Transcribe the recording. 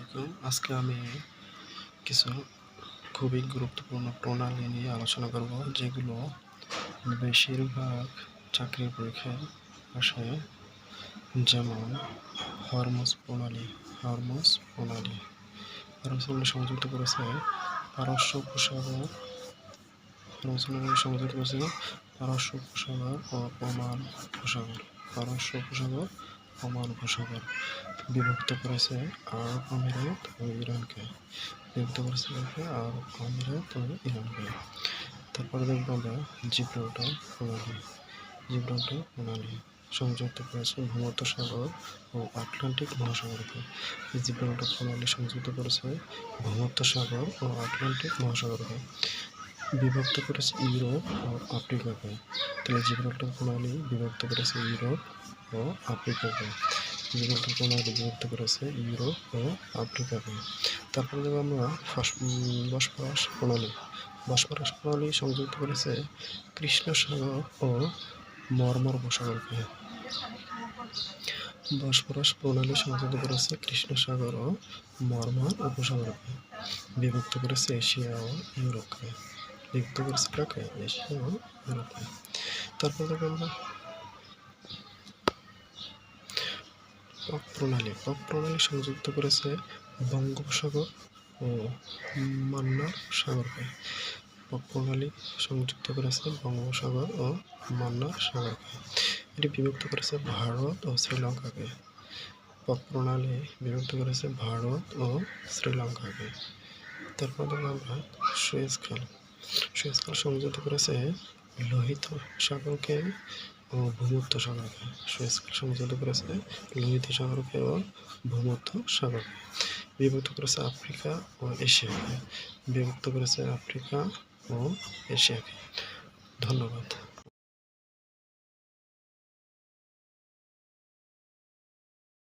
আলাইকুম। আজকে আমি কিছু খুবই গুরুত্বপূর্ণ প্রণালী নিয়ে আলোচনা করব, যেগুলো বেশিরভাগ চাকরির পরীক্ষায় আসে। যেমন হরমোজ প্রণালী। সংযুক্ত করেছে পারস্য উপসাগর ও ওমান উপসাগর। বিভক্ত করেছে আরব আমিরাত ও ইরানকে। তারপরে দেখবো আমরা জিব্রাল্টার প্রণালী সংযুক্ত করেছে ভূমধ্যসাগর ও আটলান্টিক মহাসাগরকে। জিব্রাল্টার প্রণালী সংযুক্ত করেছে ভূমধ্যসাগর ও আটলান্টিক মহাসাগরকে। বিভক্ত করেছে ইউরোপ ও আফ্রিকাকে। তাহলে জিব্রাল্টার প্রণালী বিভক্ত করেছে ইউরোপ ও আফ্রিকাকে। তারপরে দেখব আমরা বসফরাস প্রণালী সংযুক্ত করেছে কৃষ্ণ সাগর ও মর্মর উপসাগরকে। বসফরাস প্রণালী সংযুক্ত করেছে কৃষ্ণ সাগর ও মর্মর উপসাগরকে। বিভক্ত করেছে এশিয়া ও ইউরোপকে। তারপর দেখব আমরা পক প্রণালী সংযুক্ত করেছে বঙ্গোপসাগর ও মান্নার সাগরকে। এটি বিভক্ত করেছে ভারত ও শ্রীলঙ্কাকে। তারপর আমরা সুয়েজ খাল সংযুক্ত করেছে লোহিত সাগরকে ও ভূমধ্যসাগরকে। বিভক্ত করেছে আফ্রিকা ও এশিয়াকে। ধন্যবাদ।